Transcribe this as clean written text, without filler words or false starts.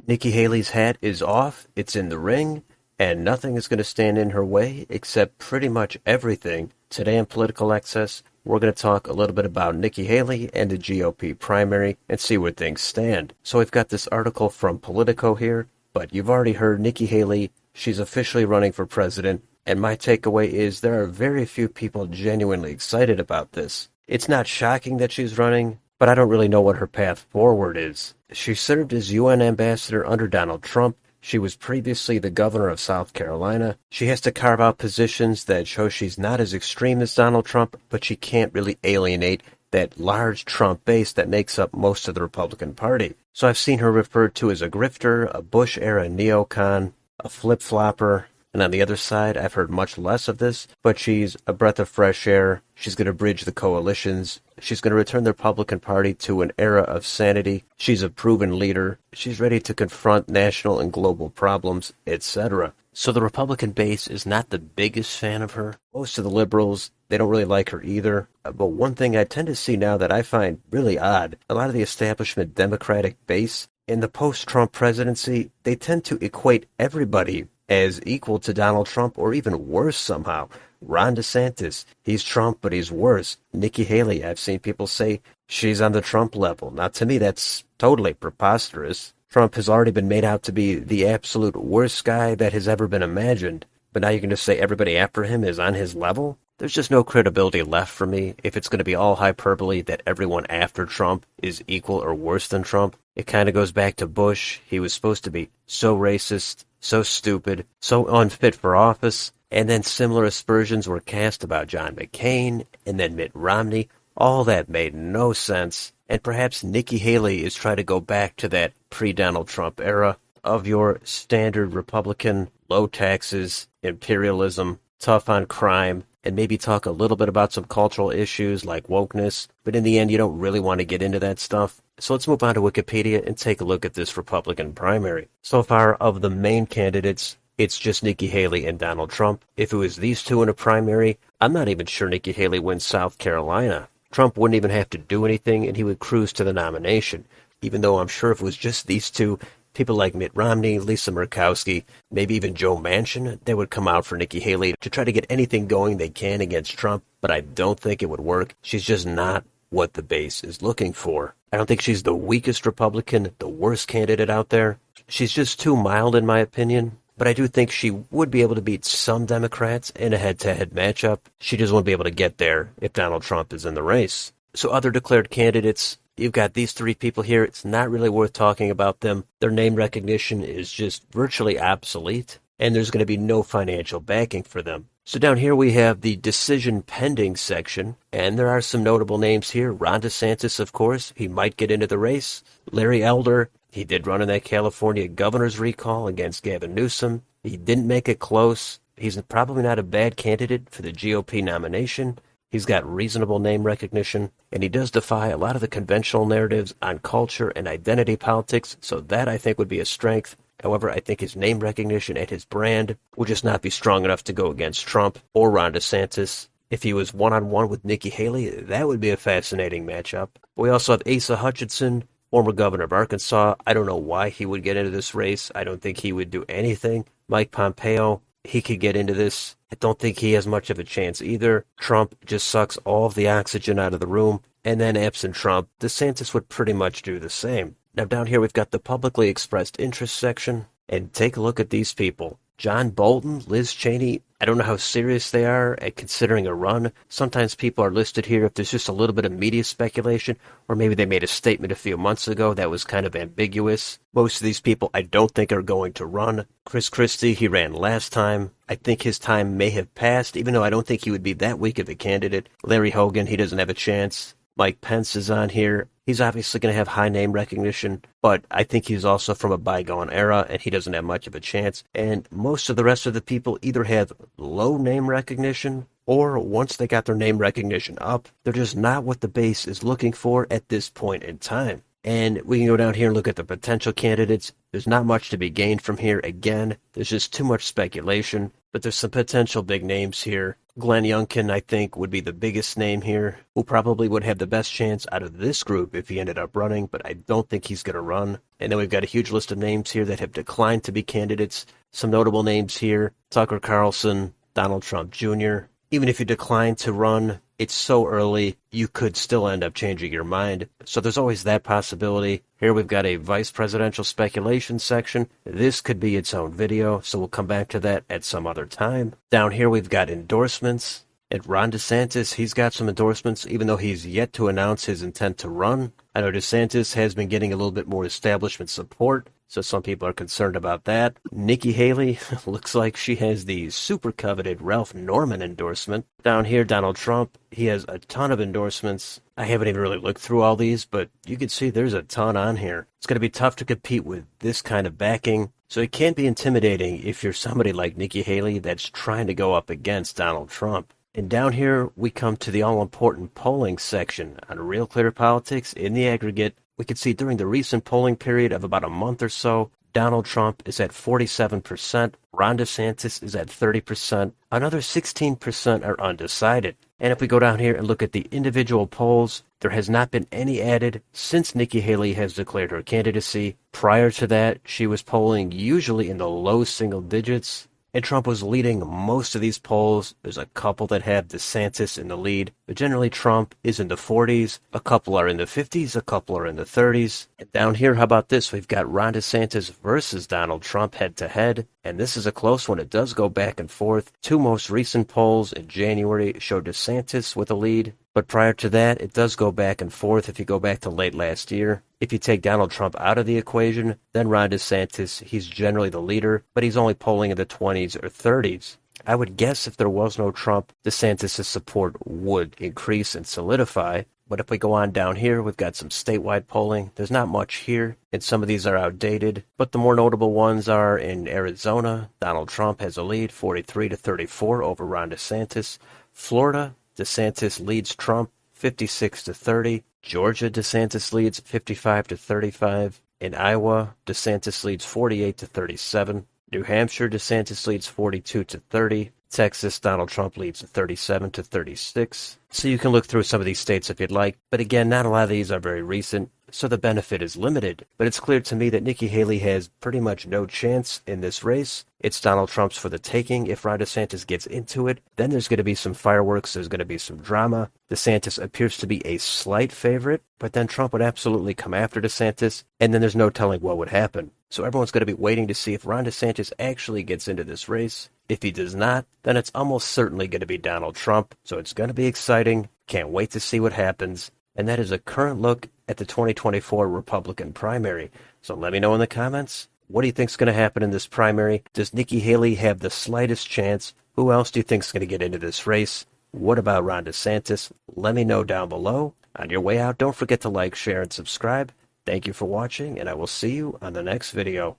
Nikki Haley's hat is off, it's in the ring, and nothing is going to stand in her way except pretty much everything. Today on Political Excess, we're going to talk a little bit about Nikki Haley and the GOP primary and see where things stand. So we've got this article from Politico here, but you've already heard Nikki Haley, she's officially running for president, and my takeaway is there are very few people genuinely excited about this. It's not shocking that she's running, but I don't really know what her path forward is. She served as UN ambassador under Donald Trump. She was previously the governor of South Carolina. She has to carve out positions that show she's not as extreme as Donald Trump, but she can't really alienate that large Trump base that makes up most of the Republican Party. So I've seen her referred to as a grifter, a Bush-era neocon, a flip-flopper, and on the other side, I've heard much less of this, but she's a breath of fresh air. She's going to bridge the coalitions. She's going to return the Republican Party to an era of sanity. She's a proven leader. She's ready to confront national and global problems, etc. So the Republican base is not the biggest fan of her. Most of the liberals, they don't really like her either. But one thing I tend to see now that I find really odd, a lot of the establishment Democratic base in the post-Trump presidency, they tend to equate everybody as equal to Donald Trump or even worse somehow. Ron DeSantis, he's Trump, but he's worse. Nikki Haley, I've seen people say she's on the Trump level. Now, to me, that's totally preposterous. Trump has already been made out to be the absolute worst guy that has ever been imagined. But now you're going to say everybody after him is on his level? There's just no credibility left for me if it's going to be all hyperbole that everyone after Trump is equal or worse than Trump. It kind of goes back to Bush. He was supposed to be so racist, so stupid, so unfit for office, and then similar aspersions were cast about John McCain and then Mitt Romney. All that made no sense, and perhaps Nikki Haley is trying to go back to that pre-Donald Trump era of your standard Republican, low taxes, imperialism, tough on crime, and maybe talk a little bit about some cultural issues like wokeness, but in the end you don't really want to get into that stuff. So let's move on to Wikipedia and take a look at this Republican primary. So far, of the main candidates, it's just Nikki Haley and Donald Trump. If it was these two in a primary, I'm not even sure Nikki Haley wins South Carolina. Trump wouldn't even have to do anything, and he would cruise to the nomination, even though I'm sure if it was just these two, people like Mitt Romney, Lisa Murkowski, maybe even Joe Manchin, they would come out for Nikki Haley to try to get anything going they can against Trump, but I don't think it would work. She's just not what the base is looking for. I don't think she's the weakest Republican, the worst candidate out there. She's just too mild in my opinion, but I do think she would be able to beat some Democrats in a head-to-head matchup. She just won't be able to get there if Donald Trump is in the race. So other declared candidates, you've got these three people here. It's not really worth talking about them. Their name recognition is just virtually obsolete, and there's going to be no financial backing for them. So down here we have the decision pending section, and there are some notable names here. Ron DeSantis, of course, he might get into the race. Larry Elder, he did run in that California governor's recall against Gavin Newsom. He didn't make it close. He's probably not a bad candidate for the GOP nomination. He's got reasonable name recognition, and he does defy a lot of the conventional narratives on culture and identity politics, so that I think would be a strength. However, I think his name recognition and his brand will just not be strong enough to go against Trump or Ron DeSantis. If he was one-on-one with Nikki Haley, that would be a fascinating matchup. We also have Asa Hutchinson, former governor of Arkansas. I don't know why he would get into this race. I don't think he would do anything. Mike Pompeo, he could get into this. I don't think he has much of a chance either. Trump just sucks all of the oxygen out of the room. And then absent Trump, DeSantis would pretty much do the same. Now down here we've got the publicly expressed interest section. And take a look at these people. John Bolton, Liz Cheney, I don't know how serious they are at considering a run. Sometimes people are listed here if there's just a little bit of media speculation, or maybe they made a statement a few months ago that was kind of ambiguous. Most of these people I don't think are going to run. Chris Christie, he ran last time. I think his time may have passed, even though I don't think he would be that weak of a candidate. Larry Hogan, he doesn't have a chance. Mike Pence is on here. He's obviously going to have high name recognition, but I think he's also from a bygone era, and he doesn't have much of a chance. And most of the rest of the people either have low name recognition, or once they got their name recognition up, they're just not what the base is looking for at this point in time. And we can go down here and look at the potential candidates. There's not much to be gained from here. Again, there's just too much speculation, but there's some potential big names here. Glenn Youngkin, I think, would be the biggest name here, who probably would have the best chance out of this group if he ended up running, but I don't think he's going to run. And then we've got a huge list of names here that have declined to be candidates. Some notable names here: Tucker Carlson, Donald Trump Jr. Even if you decline to run, it's so early, you could still end up changing your mind. So there's always that possibility. Here we've got a vice presidential speculation section. This could be its own video, so we'll come back to that at some other time. Down here we've got endorsements. And Ron DeSantis, he's got some endorsements, even though he's yet to announce his intent to run. I know DeSantis has been getting a little bit more establishment support, so some people are concerned about that. Nikki Haley, looks like she has the super coveted Ralph Norman endorsement. Down here, Donald Trump, he has a ton of endorsements. I haven't even really looked through all these, but you can see there's a ton on here. It's going to be tough to compete with this kind of backing, so it can be intimidating if you're somebody like Nikki Haley that's trying to go up against Donald Trump. And down here, we come to the all-important polling section on Real Clear Politics. In the aggregate, we can see during the recent polling period of about a month or so, Donald Trump is at 47%, Ron DeSantis is at 30%, another 16% are undecided. And if we go down here and look at the individual polls, there has not been any added since Nikki Haley has declared her candidacy. Prior to that, she was polling usually in the low single digits, and Trump was leading most of these polls. There's a couple that have DeSantis in the lead, but generally Trump is in the 40s, a couple are in the 50s, a couple are in the 30s. And down here, how about this? We've got Ron DeSantis versus Donald Trump head-to-head, and this is a close one. It does go back and forth. Two most recent polls in January show DeSantis with a lead, but prior to that, it does go back and forth if you go back to late last year. If you take Donald Trump out of the equation, then Ron DeSantis, he's generally the leader, but he's only polling in the 20s or 30s. I would guess if there was no Trump, DeSantis' support would increase and solidify. But if we go on down here, we've got some statewide polling. There's not much here, and some of these are outdated. But the more notable ones are in Arizona. Donald Trump has a lead, 43-34 over Ron DeSantis. Florida, DeSantis leads Trump, 56-30. Georgia, DeSantis leads 55-35. In Iowa, DeSantis leads 48-37. New Hampshire, DeSantis leads 42-30. Texas, Donald Trump leads 37-36. So you can look through some of these states if you'd like. But again, not a lot of these are very recent, so the benefit is limited. But it's clear to me that Nikki Haley has pretty much no chance in this race. It's Donald Trump's for the taking. If Ron DeSantis gets into it, then there's going to be some fireworks, there's going to be some drama. DeSantis appears to be a slight favorite, but then Trump would absolutely come after DeSantis, and then there's no telling what would happen. So everyone's going to be waiting to see if Ron DeSantis actually gets into this race. If he does not, then it's almost certainly going to be Donald Trump. So it's going to be exciting. Can't wait to see what happens. And that is a current look at the 2024 Republican primary. So let me know in the comments, what do you think is going to happen in this primary? Does Nikki Haley have the slightest chance? Who else do you think is going to get into this race? What about Ron DeSantis? Let me know down below. On your way out, don't forget to like, share, and subscribe. Thank you for watching, and I will see you on the next video.